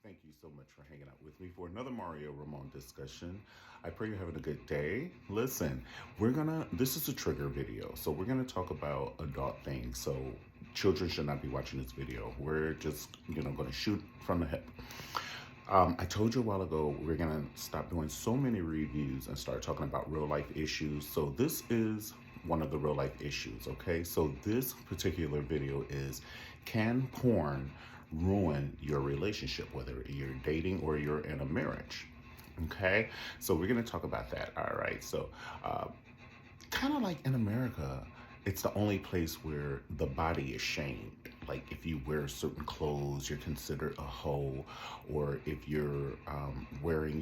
Thank you so much for hanging out with me for another Mario Ramon discussion. I pray you're having a good day. Listen, this is a trigger video, so we're gonna talk about adult things. So children should not be watching this video. We're just, gonna shoot from the hip. I told you a while ago we're gonna stop doing so many reviews and start talking about real life issues. So this is one of the real life issues, okay? So this particular video is, can porn ruin your relationship, whether you're dating or you're in a marriage? Okay, so we're gonna talk about that. All right, so kind of like in America, it's the only place where the body is shamed. Like if you wear certain clothes, you're considered a hoe, or if you're wearing,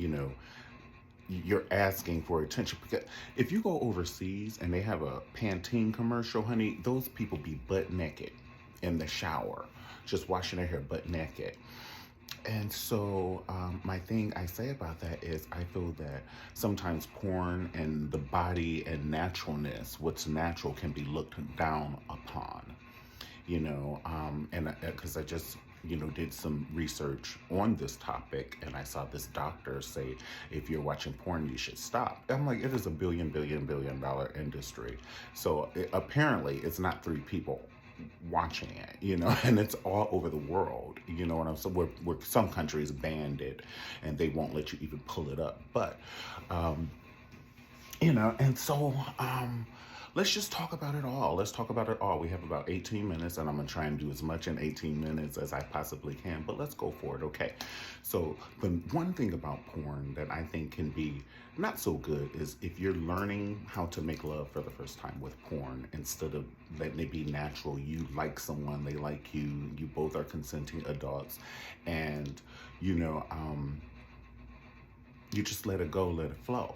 you're asking for attention. Because if you go overseas and they have a Pantene commercial, honey, those people be butt naked in the shower, just washing their hair butt naked. And so, my thing I say about that is I feel that sometimes porn and the body and naturalness, what's natural, can be looked down upon, and because I just, did some research on this topic and I saw this doctor say, if you're watching porn, you should stop. I'm like, it is a billion dollar industry. So apparently it's not three people watching it, and it's all over the world, what I'm saying? Where some countries banned it and they won't let you even pull it up. But, and so let's just talk about it all. Let's talk about it all. We have about 18 minutes, and I'm going to try and do as much in 18 minutes as I possibly can, but let's go for it, okay? So the one thing about porn that I think can be not so good is if you're learning how to make love for the first time with porn, instead of letting it be natural, you like someone, they like you both are consenting adults, and, you just let it go, let it flow.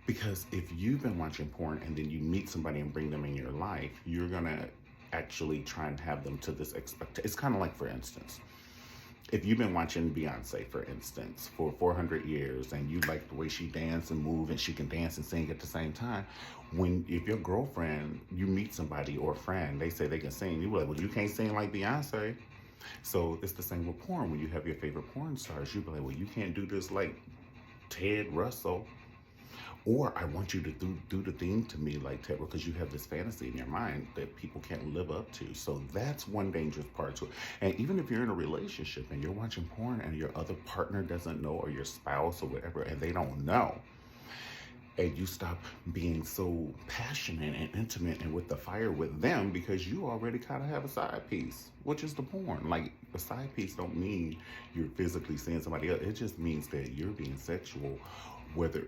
Because if you've been watching porn and then you meet somebody and bring them in your life, you're gonna actually try and have them to this expectation. It's kind of like, for instance, if you've been watching Beyonce, for instance, for 400 years and you like the way she dance and move and she can dance and sing at the same time, if your girlfriend, you meet somebody or a friend, they say they can sing, you're like, well, you can't sing like Beyonce. So it's the same with porn. When you have your favorite porn stars, you'll be like, well, you can't do this like Ted Russell. Or I want you to do the thing to me like Ted, because you have this fantasy in your mind that people can't live up to. So that's one dangerous part to it. And even if you're in a relationship and you're watching porn and your other partner doesn't know, or your spouse or whatever, and they don't know, and you stop being so passionate and intimate and with the fire with them, because you already kind of have a side piece, which is the porn. Like, a side piece don't mean you're physically seeing somebody else. It just means that you're being sexual, whether,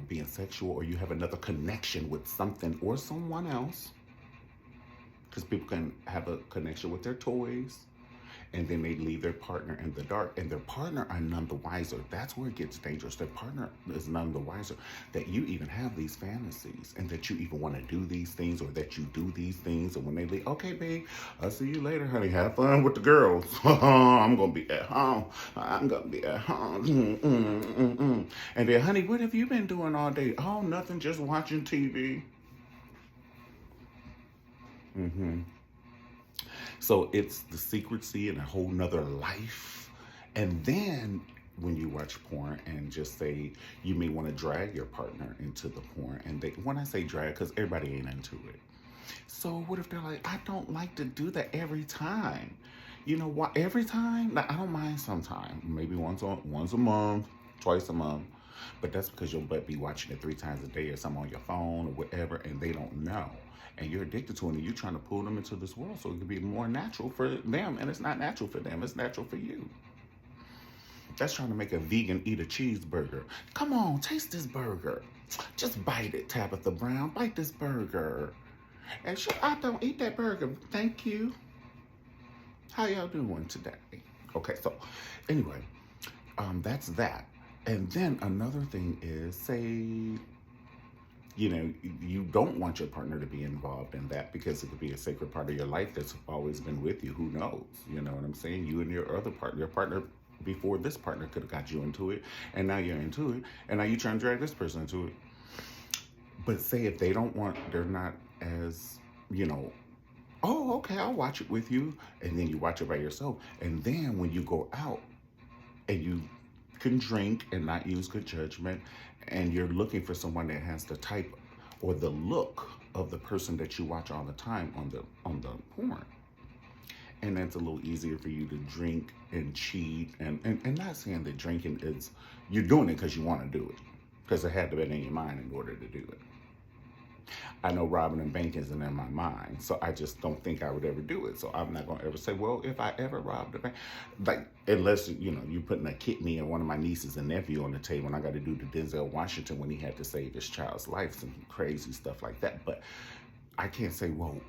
being sexual, or you have another connection with something or someone else. Because people can have a connection with their toys, and then they leave their partner in the dark, and their partner are none the wiser. That's where it gets dangerous. Their partner is none the wiser that you even have these fantasies, and that you even want to do these things, or that you do these things. And when they leave, okay, babe, I'll see you later, honey. Have fun with the girls. I'm gonna be at home. I'm gonna be at home. And then, honey, what have you been doing all day? Oh, nothing, just watching TV. So it's the secrecy and a whole nother life. And then when you watch porn, and just say you may want to drag your partner into the porn, and when I say drag, because everybody ain't into it. So what if they're like, I don't like to do that every time. You know what? Every time? Like, I don't mind sometime. Maybe once a month, twice a month. But that's because your butt be watching it 3 times a day, or something on your phone or whatever, and they don't know. And you're addicted to it, and you're trying to pull them into this world so it can be more natural for them. And it's not natural for them, it's natural for you. That's trying to make a vegan eat a cheeseburger. Come on, taste this burger. Just bite it, Tabitha Brown. Bite this burger. And I don't eat that burger. Thank you. How y'all doing today? Okay, so anyway, that's that. And then another thing is, say, you don't want your partner to be involved in that, because it could be a sacred part of your life that's always been with you. Who knows? You know what I'm saying? You and your other partner, your partner before this partner could have got you into it, and now you're into it, and now you're trying to drag this person into it. But say if they don't want, they're not as, Oh, okay, I'll watch it with you. And then you watch it by yourself. And then when you go out and you can drink and not use good judgment, and you're looking for someone that has the type or the look of the person that you watch all the time on the porn. And that's a little easier for you to drink and cheat, and not saying that drinking is, you're doing it because you want to do it, because it had to be in your mind in order to do it. I know robbing a bank isn't in my mind, so I just don't think I would ever do it. So I'm not going to ever say, well, if I ever robbed a bank, like, unless, you're putting a kidney and one of my nieces and nephew on the table, and I got to do the Denzel Washington when he had to save his child's life, some crazy stuff like that. But I can't say, well,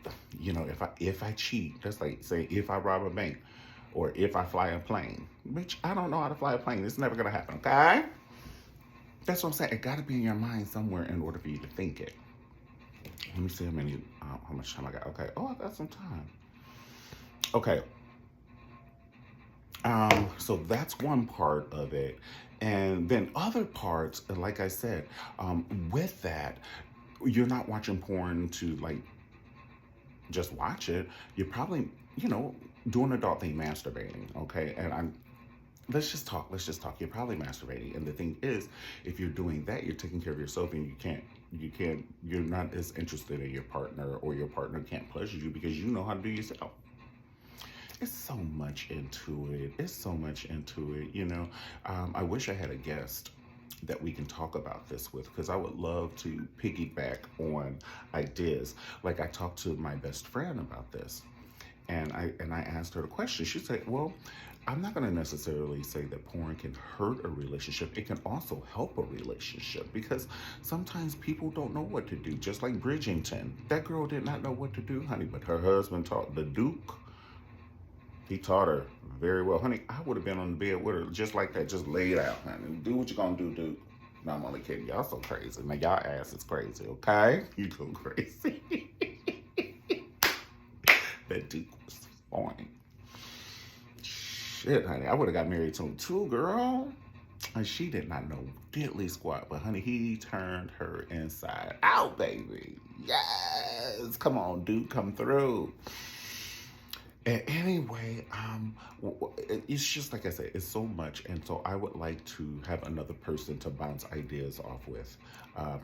if I cheat, that's like say if I rob a bank or if I fly a plane, which I don't know how to fly a plane. It's never going to happen, okay? That's what I'm saying. It got to be in your mind somewhere in order for you to think it. Let me see how much time I got. Okay. Oh, I got some time. Okay. So that's one part of it. And then other parts, like I said, with that, you're not watching porn to like just watch it. You're probably, doing adult thing, masturbating. Okay. And let's just talk. You're probably masturbating. And the thing is, if you're doing that, you're taking care of yourself, and you're not as interested in your partner, or your partner can't pleasure you because you know how to do yourself. It's so much into it. I wish I had a guest that we can talk about this with, because I would love to piggyback on ideas. Like, I talked to my best friend about this, and I asked her the question. She said, well, I'm not going to necessarily say that porn can hurt a relationship. It can also help a relationship, because sometimes people don't know what to do. Just like Bridgerton. That girl did not know what to do, honey, but her husband taught the Duke. He taught her very well. Honey, I would have been on the bed with her just like that, just laid out, honey. Do what you're going to do, Duke. No, I'm only kidding. Y'all so crazy. Now, y'all ass is crazy, okay? You go crazy. That Duke was fine. Shit, honey, I would have got married to him too, girl. And she did not know diddly squat, but honey, he turned her inside out, baby. Yes, come on, Duke, come through. And anyway, it's just like I said, it's so much, and so I would like to have another person to bounce ideas off with,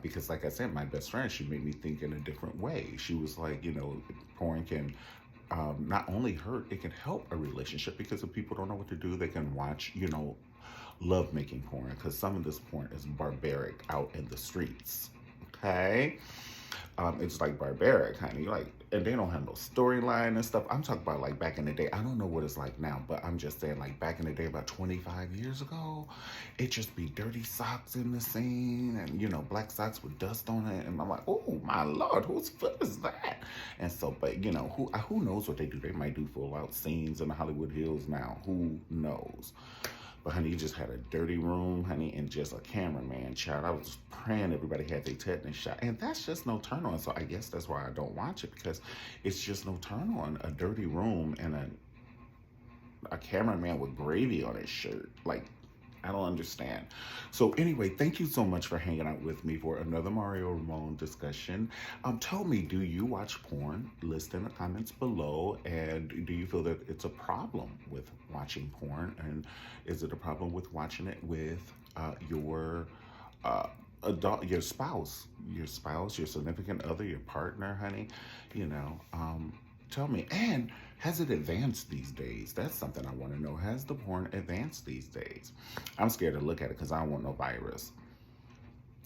because like I said, my best friend, she made me think in a different way. She was like, porn can not only hurt, it can help a relationship, because if people don't know what to do, they can watch, love making porn, because some of this porn is barbaric out in the streets. Okay. It's like barbaric, honey. And they don't have no storyline and stuff. I'm talking about like back in the day. I don't know what it's like now, but I'm just saying, like, back in the day, about 25 years ago, it just be dirty socks in the scene, and black socks with dust on it. And I'm like, oh my Lord, whose foot is that? And so, but who knows what they do? They might do full out scenes in the Hollywood Hills now. Who knows? But honey, you just had a dirty room, honey, and just a cameraman, child. I was praying everybody had their tetanus shot. And that's just no turn on. So I guess that's why I don't watch it, because it's just no turn on. A dirty room and a cameraman with gravy on his shirt. Like, I don't understand. So anyway, thank you so much for hanging out with me for another Mario Ramon discussion. Tell me, do you watch porn? List in the comments below. And do you feel that it's a problem with watching porn? And is it a problem with watching it with your adult, your spouse, your significant other, your partner, honey? Tell me. And has it advanced these days? That's something I want to know. Has the porn advanced these days? I'm scared to look at it because I don't want no virus.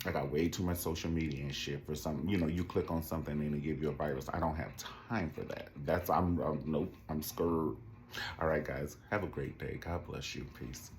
I got way too much social media and shit for some, you click on something and they give you a virus. I don't have time for that. Nope, I'm scared. All right, guys, have a great day. God bless you. Peace.